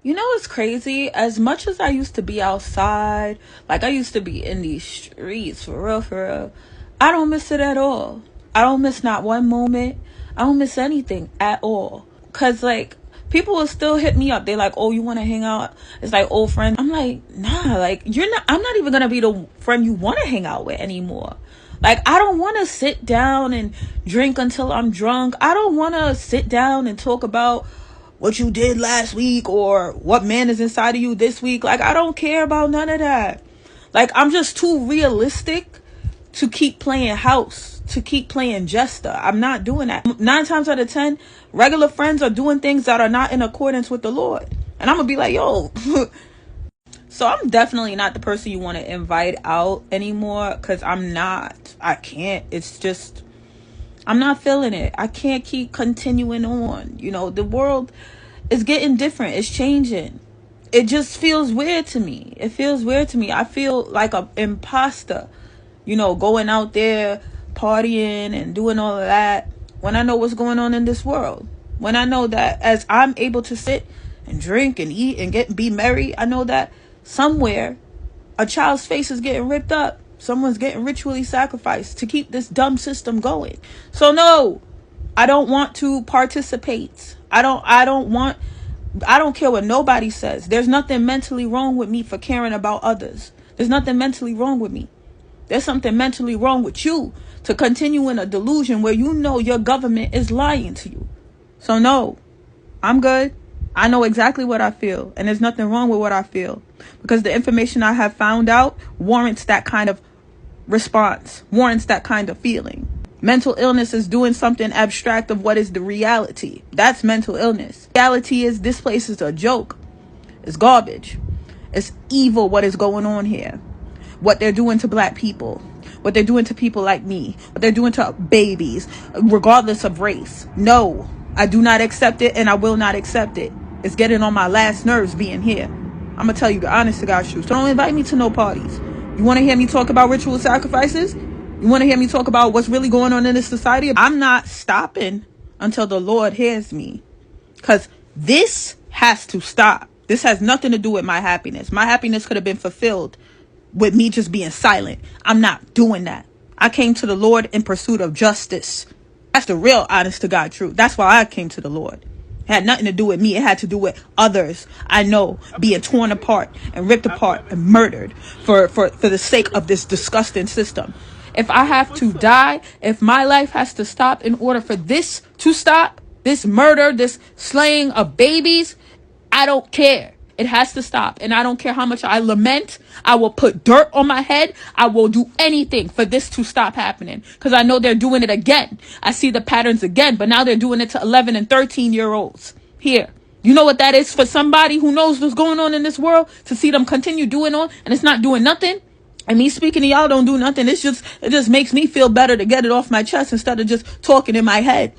You know what's crazy? As much as I used to be outside, like I used to be in these streets, for real, I don't miss it at all. I don't miss not one moment. I don't miss anything at all. Cause like, people will still hit me up. They like, oh, you want to hang out? It's like old friend. I'm like, nah, like I'm not even going to be the friend you want to hang out with anymore. Like, I don't want to sit down and drink until I'm drunk. I don't want to sit down and talk about what you did last week or what man is inside of you this week. Like, I don't care about none of that. Like, I'm just too realistic to keep playing house, to keep playing jester. I'm not doing that. 9 times out of 10, regular friends are doing things that are not in accordance with the Lord. And I'm going to be like, yo. So I'm definitely not the person you want to invite out anymore, because I'm not. I can't. It's just, I'm not feeling it. I can't keep continuing on. You know, the world is getting different. It's changing. It just feels weird to me. It feels weird to me. I feel like an imposter, you know, going out there partying and doing all of that when I know what's going on in this world. When I know that as I'm able to sit and drink and eat and be merry, I know that somewhere a child's face is getting ripped up. Someone's getting ritually sacrificed to keep this dumb system going. So no, I don't want to participate. I don't care what nobody says. There's nothing mentally wrong with me for caring about others. There's nothing mentally wrong with me. There's something mentally wrong with you to continue in a delusion where you know your government is lying to you. So no, I'm good. I know exactly what I feel, and there's nothing wrong with what I feel, because the information I have found out warrants that kind of response, warrants that kind of feeling. Mental illness is doing something abstract of what is the reality. That's mental illness. Reality is this place is a joke. It's garbage. It's evil what is going on here. What they're doing to black people. What they're doing to people like me. What they're doing to babies, regardless of race. No, I do not accept it, and I will not accept it. It's getting on my last nerves being here. I'm going to tell you the honest to God truth. So don't invite me to no parties. You want to hear me talk about ritual sacrifices? You want to hear me talk about what's really going on in this society? I'm not stopping until the Lord hears me. Because this has to stop. This has nothing to do with my happiness. My happiness could have been fulfilled with me just being silent. I'm not doing that. I came to the Lord in pursuit of justice. That's the real honest to God truth. That's why I came to the Lord. It had nothing to do with me. It had to do with others I know being torn apart and ripped apart and murdered for the sake of this disgusting system. If I have to die, if my life has to stop in order for this to stop, this murder, this slaying of babies, I don't care. It has to stop. And I don't care how much I lament. I will put dirt on my head. I will do anything for this to stop happening. Because I know they're doing it again. I see the patterns again. But now they're doing it to 11 and 13-year-olds. Here. You know what that is for somebody who knows what's going on in this world? To see them continue doing on and it's not doing nothing? And me speaking to y'all don't do nothing. It just makes me feel better to get it off my chest instead of just talking in my head.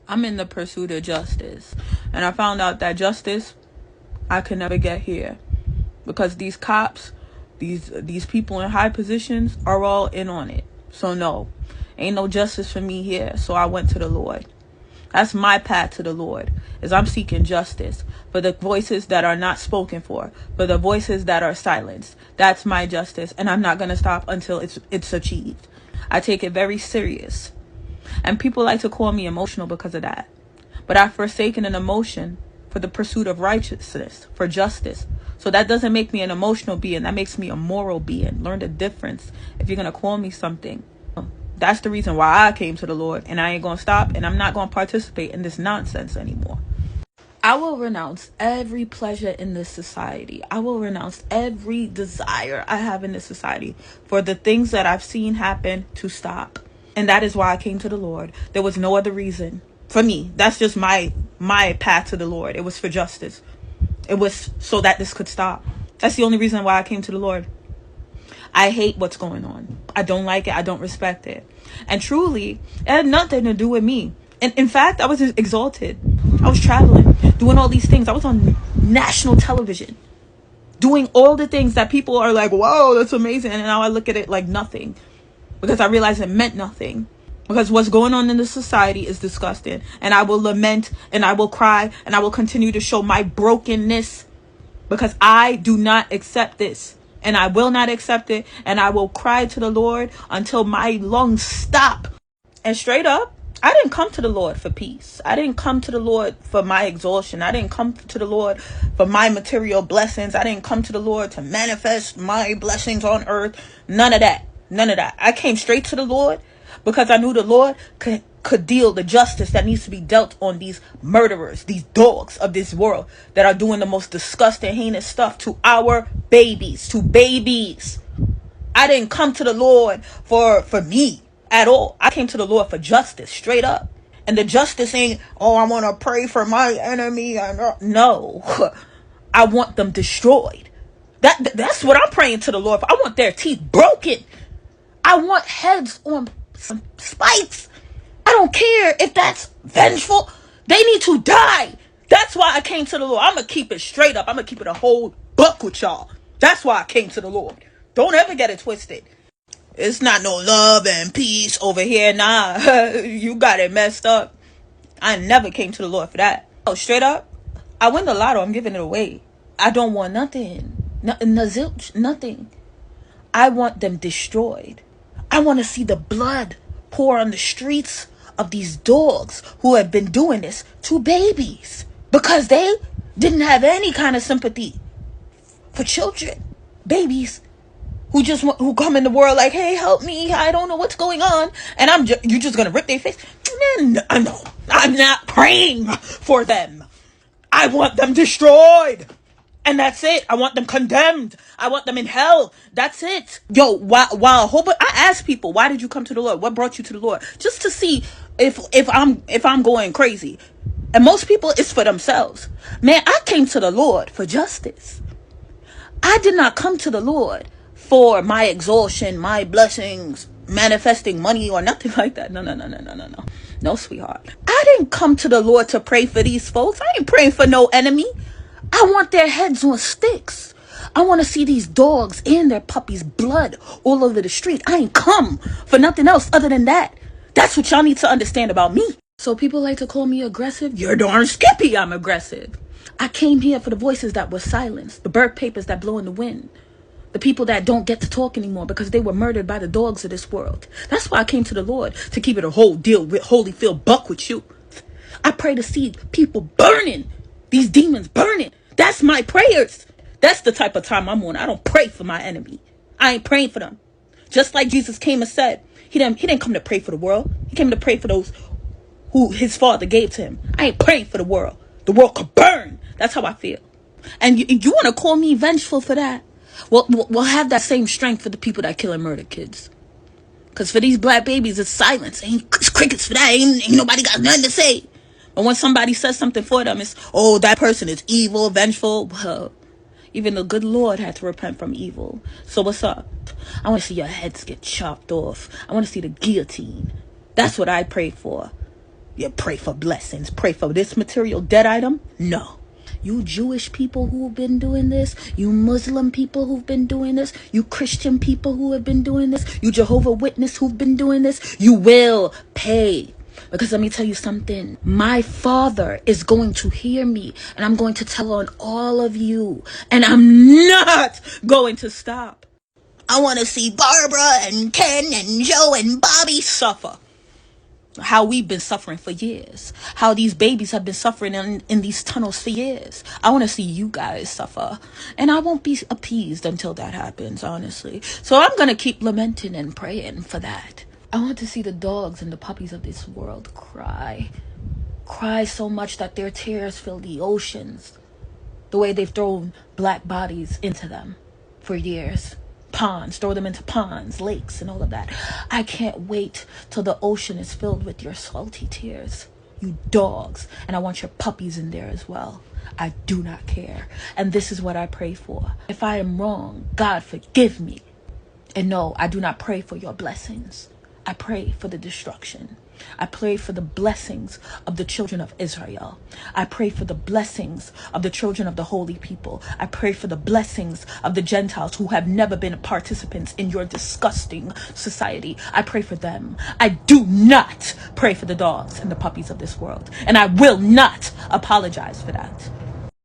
I'm in the pursuit of justice. And I found out that justice I could never get here, because these cops, these people in high positions are all in on it. So no, ain't no justice for me here. So I went to the Lord. That's my path to the Lord, is I'm seeking justice for the voices that are not spoken for the voices that are silenced. That's my justice, and I'm not going to stop until it's achieved. I take it very serious. And people like to call me emotional because of that. But I've forsaken an emotion for the pursuit of righteousness, for justice. So that doesn't make me an emotional being. That makes me a moral being. Learn the difference if you're going to call me something. That's the reason why I came to the Lord. And I ain't going to stop. And I'm not going to participate in this nonsense anymore. I will renounce every pleasure in this society. I will renounce every desire I have in this society for the things that I've seen happen to stop. And that is why I came to the Lord. There was no other reason. For me, that's just my path to the Lord. It was for justice. It was so that this could stop. That's the only reason why I came to the Lord. I hate what's going on. I don't like it. I don't respect it. And truly, it had nothing to do with me. And in fact, I was exalted. I was traveling, doing all these things. I was on national television, doing all the things that people are like, whoa, that's amazing. And now I look at it like nothing, because I realized it meant nothing. Because what's going on in the society is disgusting. And I will lament and I will cry and I will continue to show my brokenness because I do not accept this. And I will not accept it. And I will cry to the Lord until my lungs stop. And straight up, I didn't come to the Lord for peace. I didn't come to the Lord for my exhaustion. I didn't come to the Lord for my material blessings. I didn't come to the Lord to manifest my blessings on earth. None of that. None of that. I came straight to the Lord because I knew the Lord could deal the justice that needs to be dealt on these murderers, these dogs of this world that are doing the most disgusting, heinous stuff to our babies, to babies. I didn't come to the Lord for me at all. I came to the Lord for justice, straight up. And the justice ain't, oh, I want to pray for my enemy. No, I want them destroyed. That's what I'm praying to the Lord for. I want their teeth broken. I want heads on some spikes. I don't care if that's vengeful. They need to die. That's why I came to the Lord. I'm going to keep it straight up. I'm going to keep it a whole buck with y'all. That's why I came to the Lord. Don't ever get it twisted. It's not no love and peace over here. Nah, you got it messed up. I never came to the Lord for that. Oh, straight up, I win the lotto. I'm giving it away. I don't want nothing. Nothing. I want them destroyed. I want to see the blood pour on the streets of these dogs who have been doing this to babies because they didn't have any kind of sympathy for children, babies who come in the world like, hey, help me, I don't know what's going on, and you just gonna rip their face? No, I'm not praying for them. I want them destroyed. And that's it. I want them condemned. I want them in hell. That's it. Yo, wow. I ask people, why did you come to the Lord? What brought you to the Lord? Just to see if I'm going crazy. And most people, it's for themselves. Man, I came to the Lord for justice. I did not come to the Lord for my exhaustion, my blessings, manifesting money or nothing like that. No. No, sweetheart. I didn't come to the Lord to pray for these folks. I ain't praying for no enemy. I want their heads on sticks. I want to see these dogs and their puppies' blood all over the street. I ain't come for nothing else other than that. That's what y'all need to understand about me. So people like to call me aggressive. You're darn skippy, I'm aggressive. I came here for the voices that were silenced, the bird papers that blow in the wind, the people that don't get to talk anymore because they were murdered by the dogs of this world. That's why I came to the Lord, to keep it a whole deal with Holyfield buck with you. I pray to see people burning, these demons burning. That's my prayers. That's the type of time I'm on. I don't pray for my enemy. I ain't praying for them. Just like Jesus came and said, he didn't come to pray for the world. He came to pray for those who his father gave to him. I ain't praying for the world. The world could burn. That's how I feel. And you want to call me vengeful for that? Well, we'll have that same strength for the people that kill and murder kids. Because for these black babies, it's silence. It's crickets for that. Ain't nobody got nothing to say. But when somebody says something for them, it's, oh, that person is evil, vengeful. Well, even the good Lord had to repent from evil. So what's up? I want to see your heads get chopped off. I want to see the guillotine. That's what I pray for. You pray for blessings. Pray for this material dead item? No. You Jewish people who have been doing this, you Muslim people who've been doing this, you Christian people who have been doing this, you Jehovah Witness who've been doing this, you will pay. Because let me tell you something. My Father is going to hear me, and I'm going to tell on all of you, and I'm not going to stop. I want to see Barbara and Ken and Joe and Bobby suffer. How we've been suffering for years. How these babies have been suffering in these tunnels for years. I want to see you guys suffer. And I won't be appeased until that happens, honestly. So I'm going to keep lamenting and praying for that. I want to see the dogs and the puppies of this world cry. Cry so much that their tears fill the oceans. The way they've thrown black bodies into them for years. Ponds, throw them into ponds, lakes, and all of that. I can't wait till the ocean is filled with your salty tears, you dogs, and I want your puppies in there as well. I do not care, and this is what I pray for. If I am wrong, God forgive me. And no, I do not pray for your blessings. I pray for the destruction. I pray for the blessings of the children of Israel. I pray for the blessings of the children of the holy people. I pray for the blessings of the Gentiles who have never been participants in your disgusting society. I pray for them. I do not pray for the dogs and the puppies of this world. And I will not apologize for that.